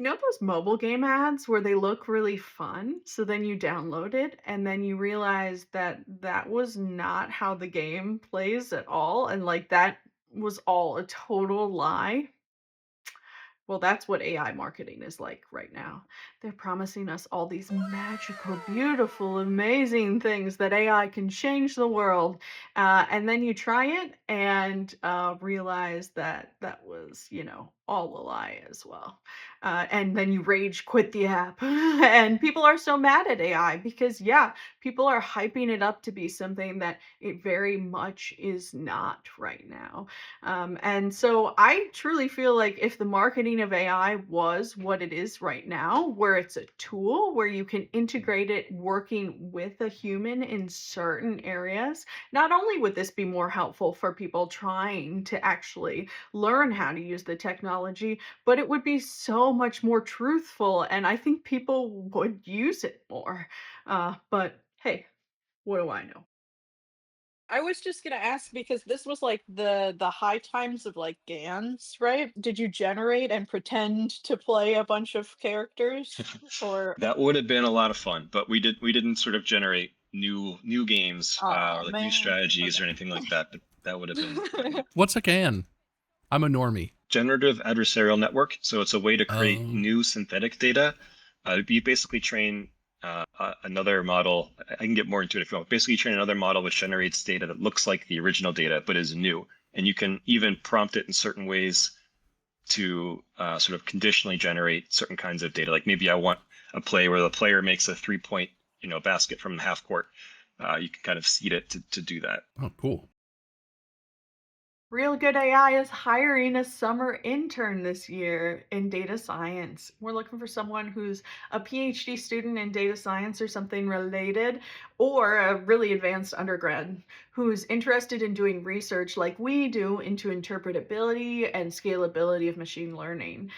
You know those mobile game ads where they look really fun? So then you download it and then you realize that that was not how the game plays at all. And like that was all a total lie. Well, that's what AI marketing is like right now. They're promising us all these magical, beautiful, amazing things that AI can change the world. And then you try it and realize that that was, all a lie as well. And then you rage quit the app. And people are so mad at AI because, yeah, people are hyping it up to be something that it very much is not right now. And so I truly feel like if the marketing of AI was what it is right now, where it's a tool where you can integrate it working with a human in certain areas, not only would this be more helpful for people trying to actually learn how to use the technology, but it would be so much more truthful. And I think people would use it more. But hey, what do I know? I was just gonna ask because this was like the high times of like GANs, right? Did you generate and pretend to play a bunch of characters? Or That would have been a lot of fun, but we didn't sort of generate new games oh or like new man. strategies or Okay. anything like that. But that would have been funny. What's a GAN? I'm a normie. Generative adversarial network. So it's a way to create Oh, new synthetic data. You basically train another model. I can get more into it if you want. Basically, you train another model which generates data that looks like the original data but is new, and you can even prompt it in certain ways to sort of conditionally generate certain kinds of data. Like maybe I want a play where the player makes a 3 point, basket from the half court. You can kind of seed it to do that. oh, cool. Real Good AI is hiring a summer intern this year in data science. We're looking for someone who's a PhD student in data science or something related, or a really advanced undergrad who's interested in doing research like we do into interpretability and scalability of machine learning.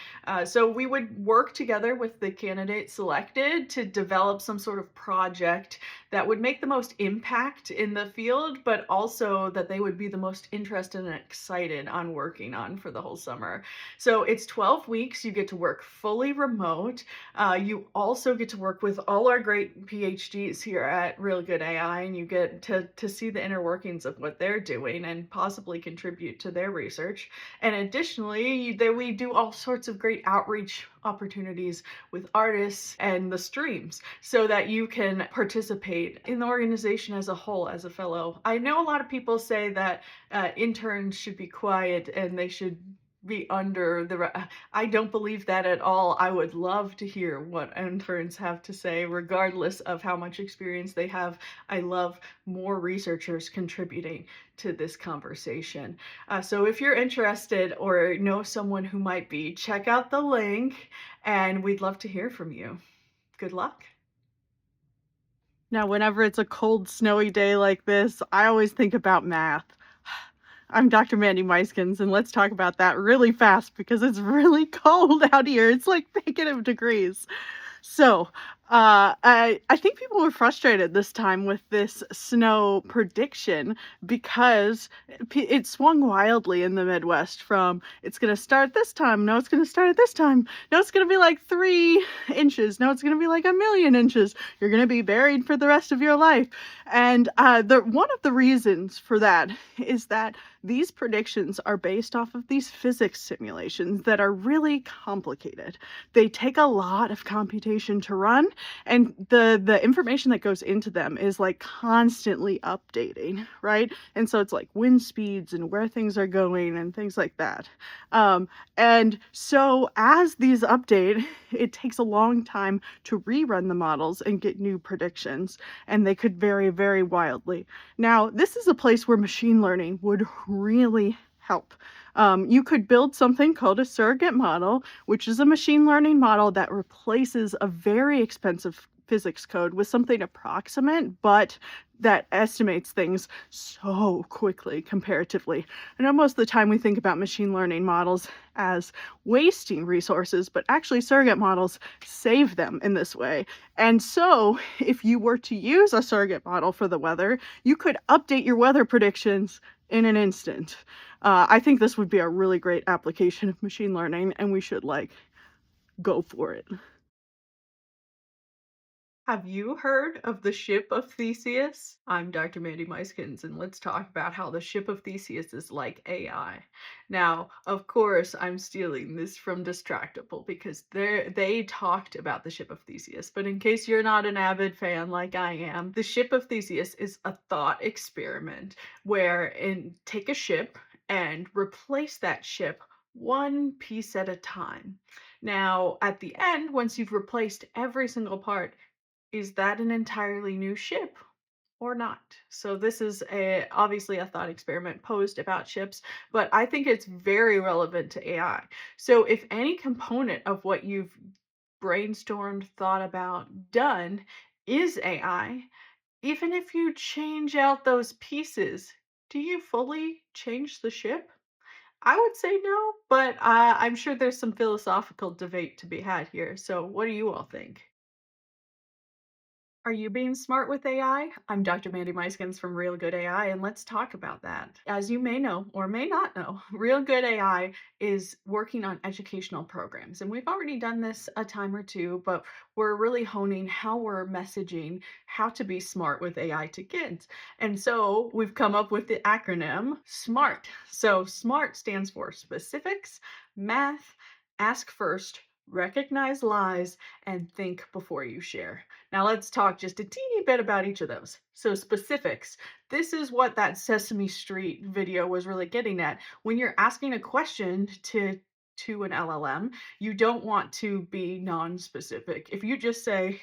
So we would work together with the candidate selected to develop some sort of project that would make the most impact in the field, but also that they would be the most interested and excited on working on for the whole summer. So it's 12 weeks. You get to work fully remote. You also get to work with all our great PhDs here at Real Good AI, and you get to see the inner workings of what they're doing and possibly contribute to their research. And additionally, we do all sorts of great outreach opportunities with artists and the streams so that you can participate in the organization as a whole as a fellow. I know a lot of people say that interns should be quiet and they should be under the. I don't believe that at all. I would love to hear what interns have to say, regardless of how much experience they have. I love more researchers contributing to this conversation. So if you're interested or know someone who might be, check out the link and we'd love to hear from you. Good luck. Now, whenever it's a cold, snowy day like this, I always think about math. I'm Dr. Mandy Meiskens, and let's talk about that really fast because it's really cold out here. It's like negative degrees. So, I think people were frustrated this time with this snow prediction because it swung wildly in the Midwest from it's going to start this time, no, it's going to start at this time, no, it's going to be like 3 inches, no, it's going to be like 1,000,000 inches. You're going to be buried for the rest of your life. And one of the reasons for that is that these predictions are based off of these physics simulations that are really complicated. They take a lot of computation to run, and the information that goes into them is like constantly updating, right? And so it's like wind speeds and where things are going and things like that. And so as these update, it takes a long time to rerun the models and get new predictions, and they could vary very wildly. Now, this is a place where machine learning would really help. You could build something called a surrogate model, which is a machine learning model that replaces a very expensive physics code with something approximate, but that estimates things so quickly comparatively. I know most of the time we think about machine learning models as wasting resources, but actually surrogate models save them in this way. And so if you were to use a surrogate model for the weather, you could update your weather predictions in an instant. I think this would be a really great application of machine learning, and we should go for it. Have you heard of the ship of Theseus? I'm Dr. Mandy Meiskins, and let's talk about how the ship of Theseus is like AI. Now, of course, I'm stealing this from Distractable because they talked about the ship of Theseus. But in case you're not an avid fan like I am, the ship of Theseus is a thought experiment take a ship and replace that ship one piece at a time. Now, at the end, once you've replaced every single part, is that an entirely new ship or not? So this is obviously a thought experiment posed about ships, but I think it's very relevant to AI. So if any component of what you've brainstormed, thought about, done is AI, even if you change out those pieces, do you fully change the ship? I would say no, but I'm sure there's some philosophical debate to be had here. So what do you all think? Are you being smart with AI? I'm Dr. Mandy Meiskins from Real Good AI, and let's talk about that. As you may know or may not know, Real Good AI is working on educational programs, and we've already done this a time or two, but we're really honing how we're messaging how to be smart with AI to kids. And so we've come up with the acronym SMART. So SMART stands for specifics, math, ask first, recognize lies, and think before you share. Now let's talk just a teeny bit about each of those. So specifics. This is what that Sesame Street video was really getting at. When you're asking a question to an LLM, you don't want to be non-specific. If you just say,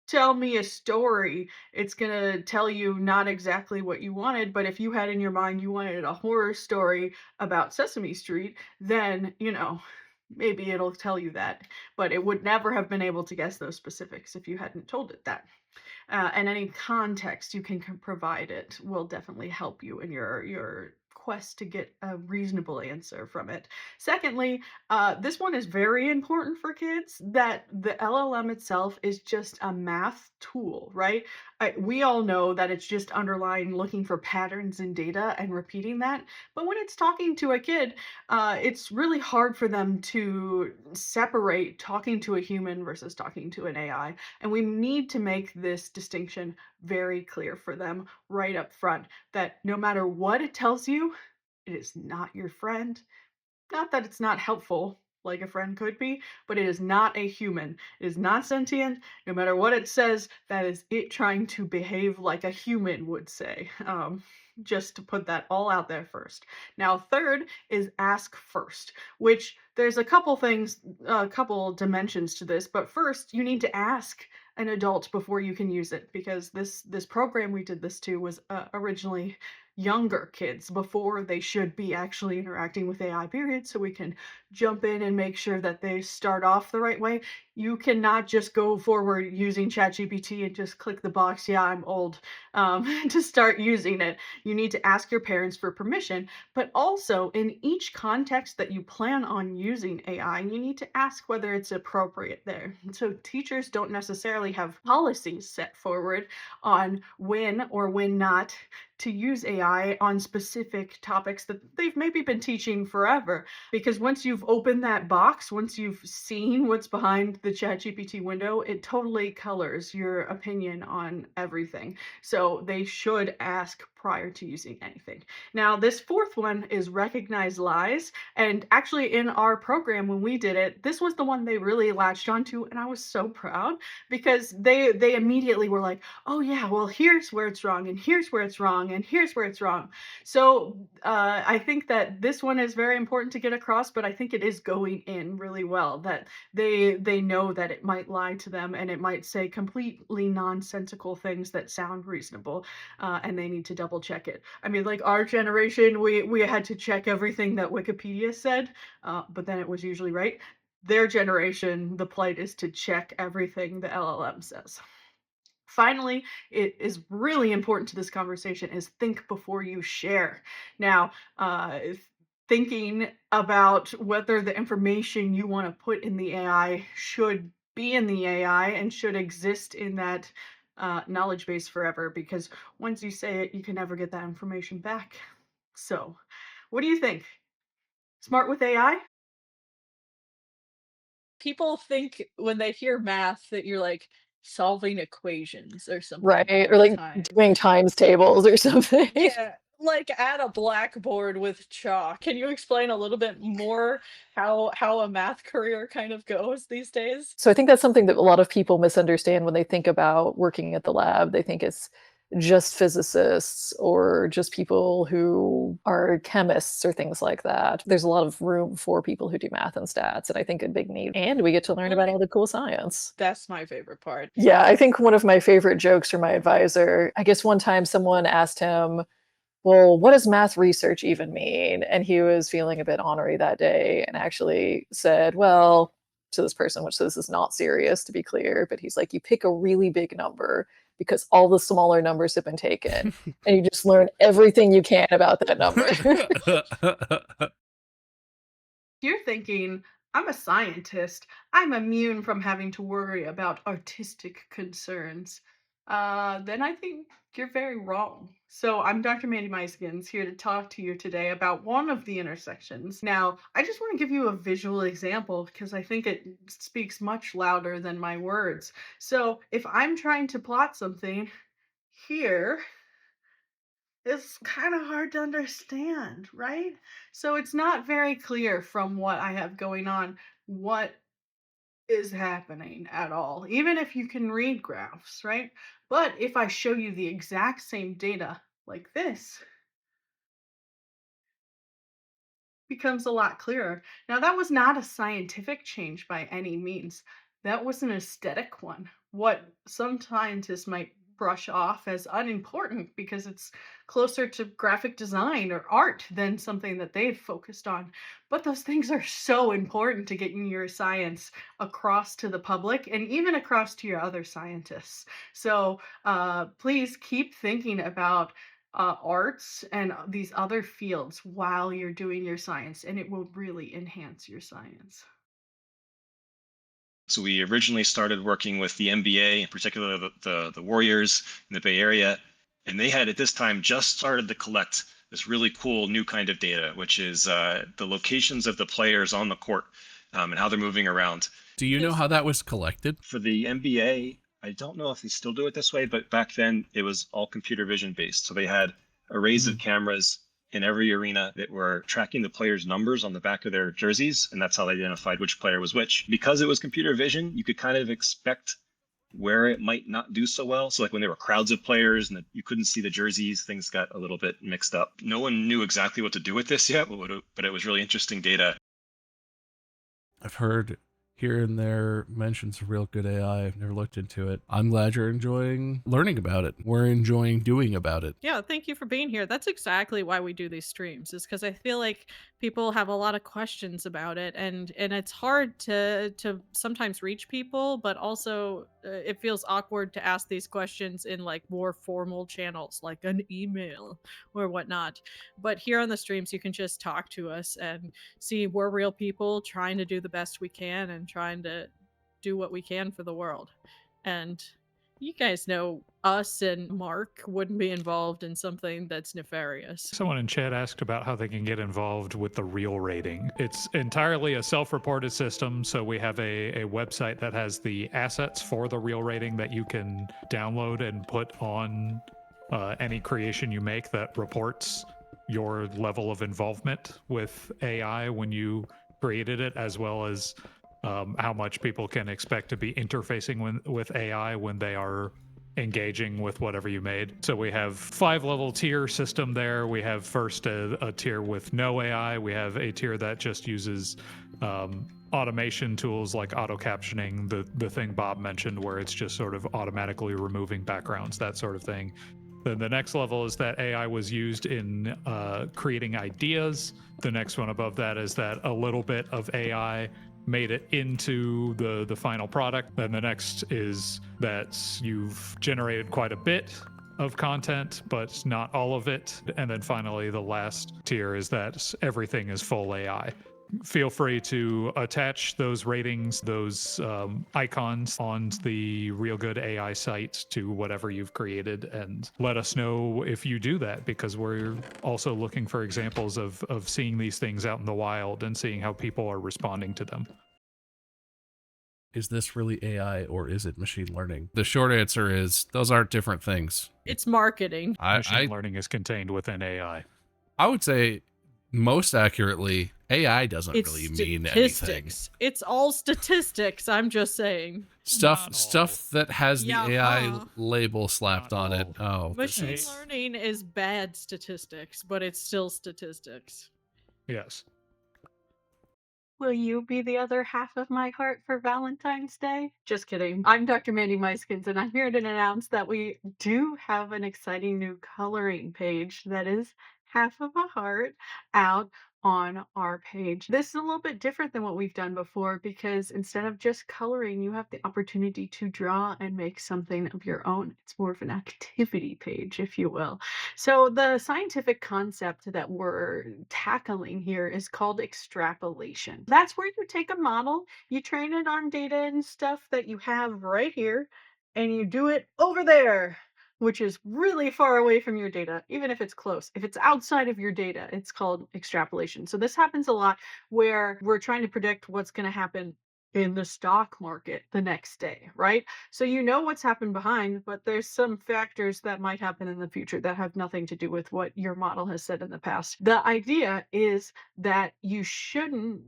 "Tell me a story," it's gonna tell you not exactly what you wanted, but if you had in your mind you wanted a horror story about Sesame Street, then, maybe it'll tell you that, but it would never have been able to guess those specifics if you hadn't told it that. And any context you can provide it will definitely help you in your quest to get a reasonable answer from it. Secondly, this one is very important for kids that the LLM itself is just a math tool, right? We all know that it's just underlying looking for patterns in data and repeating that. But when it's talking to a kid, it's really hard for them to separate talking to a human versus talking to an AI. And we need to make this distinction very clear for them right up front that no matter what it tells you, it is not your friend. Not that it's not helpful, like a friend could be, but it is not a human. It is not sentient. No matter what it says, that is it trying to behave like a human would say. Just to put that all out there first. Now, third is ask first, which there's a couple things, a couple dimensions to this. But first, you need to ask an adult before you can use it because this program we did this to was originally younger kids before they should be actually interacting with AI, period. So we can jump in and make sure that they start off the right way. You cannot just go forward using ChatGPT and just click the box, yeah, I'm old, to start using it. You need to ask your parents for permission, but also in each context that you plan on using AI, you need to ask whether it's appropriate there. So teachers don't necessarily have policies set forward on when or when not to use AI on specific topics that they've maybe been teaching forever. Because once you've opened that box, once you've seen what's behind the ChatGPT window, it totally colors your opinion on everything. So they should ask prior to using anything. Now, this fourth one is recognize lies. And actually, in our program, when we did it, this was the one they really latched onto. And I was so proud because they immediately were like, oh, yeah, well, here's where it's wrong, and here's where it's wrong, and here's where it's wrong. So I think that this one is very important to get across, but I think it is going in really well that they know that it might lie to them and it might say completely nonsensical things that sound reasonable, and they need to double check it. I mean, like our generation, we had to check everything that Wikipedia said, but then it was usually right. Their generation, the plight is to check everything the LLM says. Finally, it is really important to this conversation is think before you share. Now, thinking about whether the information you want to put in the AI should be in the AI and should exist in that knowledge base forever, because once you say it, you can never get that information back. So, what do you think? Smart with AI? people think when they hear math that you're like solving equations or something Right, all or, the like, time. doing times tables or something. Yeah, like at a blackboard with chalk. Can you explain a little bit more how a math career kind of goes these days? So I think that's something that a lot of people misunderstand when they think about working at the lab. They think it's just physicists or just people who are chemists or things like that. There's a lot of room for people who do math and stats, and I think a big need. And we get to learn about Right. all the cool science. That's my favorite part. Yeah, I think one of my favorite jokes from my advisor, I guess one time someone asked him, well, what does math research even mean? And he was feeling a bit ornery that day and actually said, well, to this person, which this is not serious to be clear, but he's like, you pick a really big number because all the smaller numbers have been taken, and you just learn everything you can about that number. You're thinking, I'm a scientist. I'm immune from having to worry about artistic concerns. Then I think you're very wrong. So I'm Dr. Mandy Meiskins here to talk to you today about one of the intersections. Now, I just want to give you a visual example because I think it speaks much louder than my words. So if I'm trying to plot something here, it's kind of hard to understand, right? So it's not very clear from what I have going on what is happening at all, even if you can read graphs, right? But if I show you the exact same data like this, becomes a lot clearer. Now, that was not a scientific change by any means. That was an aesthetic one. What some scientists might brush off as unimportant because it's closer to graphic design or art than something that they've focused on. But those things are so important to getting your science across to the public and even across to your other scientists. So please keep thinking about arts and these other fields while you're doing your science, and it will really enhance your science. So we originally started working with the NBA, in particular the Warriors in the Bay Area, and they had at this time just started to collect this really cool new kind of data, which is the locations of the players on the court and how they're moving around. Do you know Is how that was collected? For the NBA, I don't know if they still do it this way, but back then it was all computer vision based. So they had arrays of Mm. cameras in every arena that were tracking the players' numbers on the back of their jerseys, and that's how they identified which player was which. Because it was computer vision, you could kind of expect where it might not do so well. So like when there were crowds of players and you couldn't see the jerseys, things got a little bit mixed up. No one knew exactly what to do with this yet, but it was really interesting data. I've heard here and there mentions of Real Good AI. I've never looked into it. I'm glad you're enjoying learning about it. We're enjoying doing about it. Yeah, thank you for being here. That's exactly why we do these streams, is because I feel like people have a lot of questions about it, and it's hard to sometimes reach people, but also it feels awkward to ask these questions in like more formal channels, like an email or whatnot. But here on the streams, you can just talk to us and see we're real people trying to do the best we can and trying to do what we can for the world. And you guys know us and Mark wouldn't be involved in something that's nefarious. Someone in chat asked about how they can get involved with the real rating. It's entirely a self-reported system, so we have a website that has the assets for the real rating that you can download and put on any creation you make that reports your level of involvement with AI when you created it, as well as how much people can expect to be interfacing with AI when they are engaging with whatever you made. So we have 5-level tier system there. We have first a tier with no AI. We have a tier that just uses automation tools like auto captioning, the thing Bob mentioned, where it's just sort of automatically removing backgrounds, that sort of thing. Then the next level is that AI was used in creating ideas. The next one above that is that a little bit of AI made it into the final product. Then the next is that you've generated quite a bit of content, but not all of it. And then finally, the last tier is that everything is full AI. Feel free to attach those ratings, those icons on the Real Good AI site to whatever you've created, and let us know if you do that, because we're also looking for examples of seeing these things out in the wild and seeing how people are responding to them. Is this really AI or is it machine learning? The short answer is those aren't different things. It's marketing. I Machine I, learning is contained within AI. I would say most accurately, AI doesn't It's really mean anything. statistics. It's all statistics. I'm just saying. Stuff Not all. stuff that has the Yeah, AI label slapped Not on it. all. Oh, this Machine is learning is bad statistics, but it's still statistics. Yes. Will you be the other half of my heart for Valentine's Day? Just kidding. I'm Dr. Mandy Meiskins, and I'm here to announce that we do have an exciting new coloring page that is half of a heart out on our page. This is a little bit different than what we've done before because instead of just coloring, you have the opportunity to draw and make something of your own. It's more of an activity page, if you will. So the scientific concept that we're tackling here is called extrapolation. That's where you take a model, you train it on data and stuff that you have right here, and you do it over there, which is really far away from your data, even if it's close. If it's outside of your data, it's called extrapolation. So this happens a lot where we're trying to predict what's going to happen in the stock market the next day, right? So you know what's happened behind, but there's some factors that might happen in the future that have nothing to do with what your model has said in the past. The idea is that you shouldn't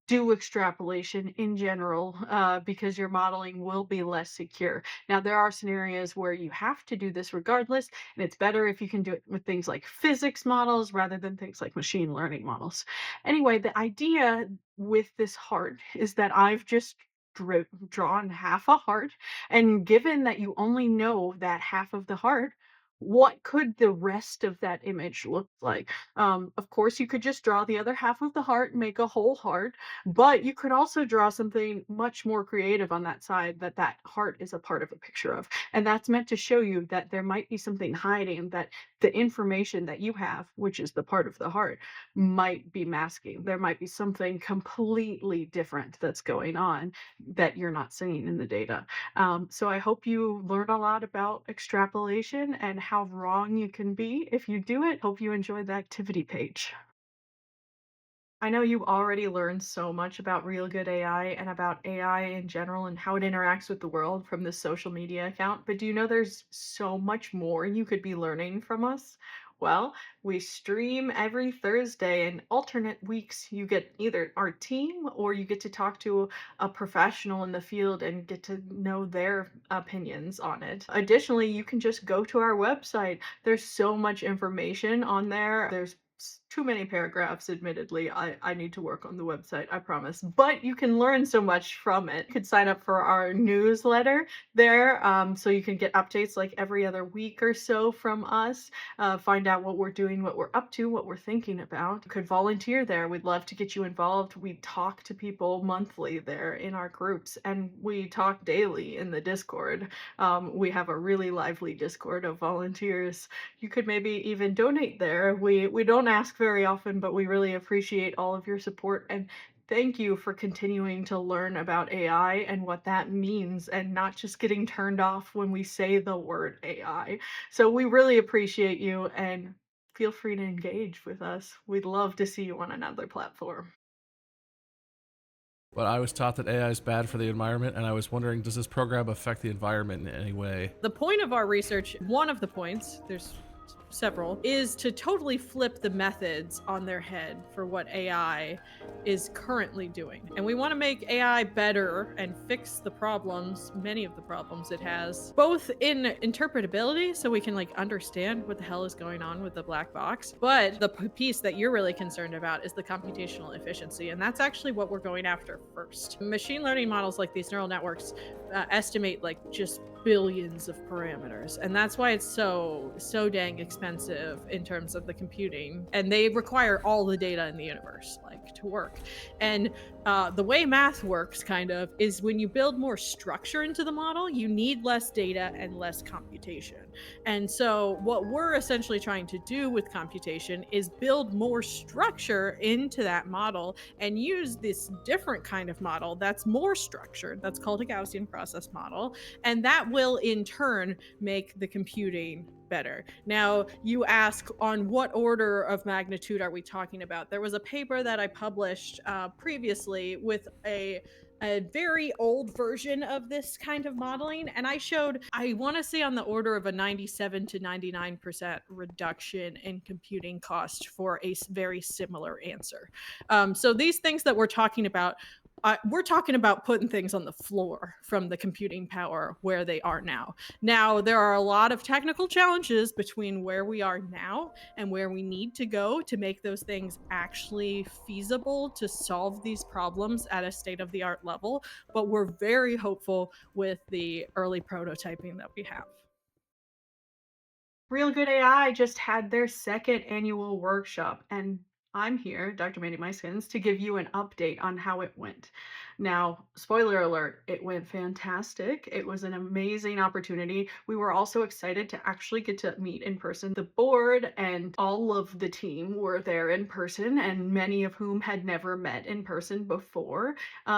do extrapolation in general because your modeling will be less secure. Now, there are scenarios where you have to do this regardless, and it's better if you can do it with things like physics models rather than things like machine learning models. Anyway, the idea with this heart is that I've just drawn half a heart, and given that you only know that half of the heart, what could the rest of that image look like? Of course, you could just draw the other half of the heart, make a whole heart, but you could also draw something much more creative on that side that that heart is a part of a picture of. And that's meant to show you that there might be something hiding that the information that you have, which is the part of the heart, might be masking. There might be something completely different that's going on that you're not seeing in the data. So I hope you learn a lot about extrapolation and how wrong you can be if you do it. Hope you enjoy the activity page. I know you already learned so much about Real Good AI and about AI in general and how it interacts with the world from this social media account, but do you know there's so much more you could be learning from us? Well, we stream every Thursday, and alternate weeks you get either our team or you get to talk to a professional in the field and get to know their opinions on it. Additionally, you can just go to our website. There's so much information on there. There's too many paragraphs, admittedly. I need to work on the website, I promise. But you can learn so much from it. You could sign up for our newsletter there, so you can get updates like every other week or so from us, find out what we're doing, what we're up to, what we're thinking about. You could volunteer there. We'd love to get you involved. We talk to people monthly there in our groups, and we talk daily in the Discord. We have a really lively Discord of volunteers. You could maybe even donate there. We don't ask very often, but we really appreciate all of your support, and thank you for continuing to learn about AI and what that means and not just getting turned off when we say the word AI. So we really appreciate you, and feel free to engage with us. We'd love to see you on another platform. But I was taught that AI is bad for the environment, and I was wondering, does this program affect the environment in any way? The point of our research, one of the points, there's several, is to totally flip the methods on their head for what AI is currently doing. And we want to make AI better and fix the problems, many of the problems it has, both in interpretability, so we can like understand what the hell is going on with the black box. But the piece that you're really concerned about is the computational efficiency. And that's actually what we're going after first. Machine learning models like these neural networks estimate like just billions of parameters, and that's why it's so dang expensive in terms of the computing, and they require all the data in the universe like to work. And the way math works kind of is when you build more structure into the model, you need less data and less computation. And so what we're essentially trying to do with computation is build more structure into that model and use this different kind of model that's more structured, that's called a Gaussian process model, and that will in turn make the computing better. Now, you ask on what order of magnitude are we talking about? There was a paper that I published previously with a a very old version of this kind of modeling, and I showed, I want to say, on the order of a 97 to 99% reduction in computing cost for a very similar answer. So these things that we're talking about putting things on the floor from the computing power where they are now. Now, there are a lot of technical challenges between where we are now and where we need to go to make those things actually feasible to solve these problems at a state of the art level. But we're very hopeful with the early prototyping that we have. Real Good AI just had their second annual workshop, and I'm here, Dr. Mandy Myskins, to give you an update on how it went. Now, spoiler alert, it went fantastic. It was an amazing opportunity. We were also excited to actually get to meet in person. The board and all of the team were there in person, and many of whom had never met in person before.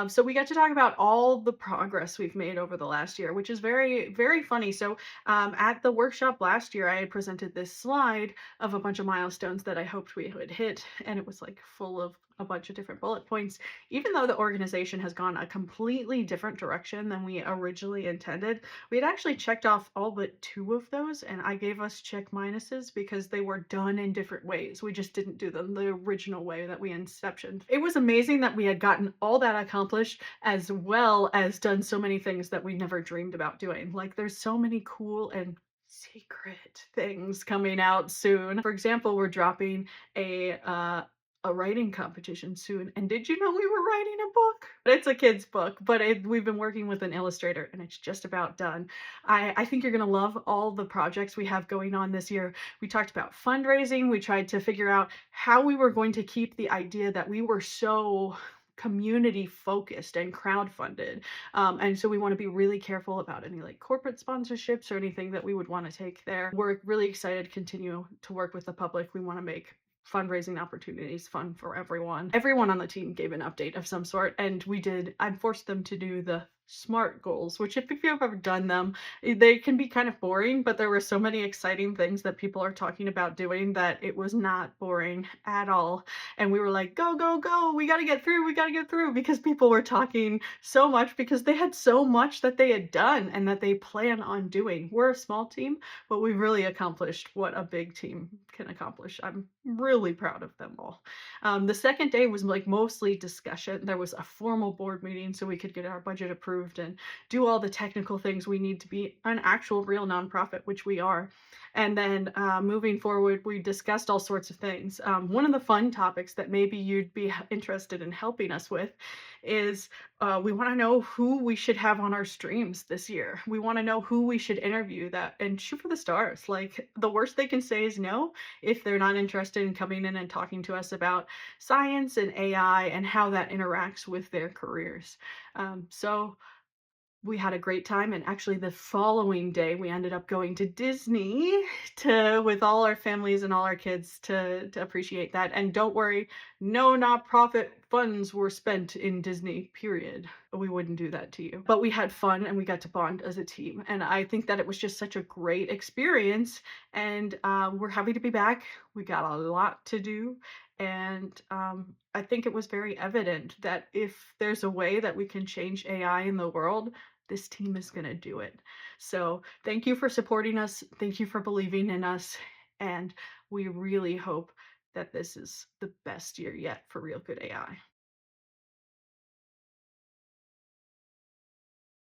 So we got to talk about all the progress we've made over the last year, which is very, very funny. So at the workshop last year, I had presented this slide of a bunch of milestones that I hoped we would hit, and it was like full of a bunch of different bullet points. Even though the organization has gone a completely different direction than we originally intended, we had actually checked off all but two of those, and I gave us check minuses because they were done in different ways. We just didn't do them the original way that we inceptioned. It was amazing that we had gotten all that accomplished as well as done so many things that we never dreamed about doing. Like, there's so many cool and secret things coming out soon. For example, we're dropping a writing competition soon. And did you know we were writing a book? It's a kid's book, but we've been working with an illustrator and it's just about done. I think you're going to love all the projects we have going on this year. We talked about fundraising. We tried to figure out how we were going to keep the idea that we were so community focused and crowdfunded. And so we want to be really careful about any like corporate sponsorships or anything that we would want to take there. We're really excited to continue to work with the public. We want to make fundraising opportunities fun for everyone. Everyone on the team gave an update of some sort, and I forced them to do the SMART goals, which if you've ever done them, they can be kind of boring, but there were so many exciting things that people are talking about doing that it was not boring at all. And we were like, go, go, go, we got to get through, we got to get through, because people were talking so much because they had so much that they had done and that they plan on doing. We're a small team, but we've really accomplished what a big team can accomplish. I'm really proud of them all. The second day was like mostly discussion. There was a formal board meeting so we could get our budget approved and do all the technical things we need to be an actual real nonprofit, which we are. And then moving forward, we discussed all sorts of things. One of the fun topics that maybe you'd be interested in helping us with is we want to know who we should have on our streams this year. We want to know who we should interview that and shoot for the stars. Like, the worst they can say is no if they're not interested in coming in and talking to us about science and AI and how that interacts with their careers. So we had a great time, and actually the following day we ended up going to Disney to with all our families and all our kids to appreciate that. And don't worry, no nonprofit funds were spent in Disney, period. We wouldn't do that to you. But we had fun and we got to bond as a team. And I think that it was just such a great experience. And we're happy to be back. We got a lot to do. And I think it was very evident that if there's a way that we can change AI in the world, this team is going to do it. So thank you for supporting us. Thank you for believing in us. And we really hope that this is the best year yet for Real Good AI.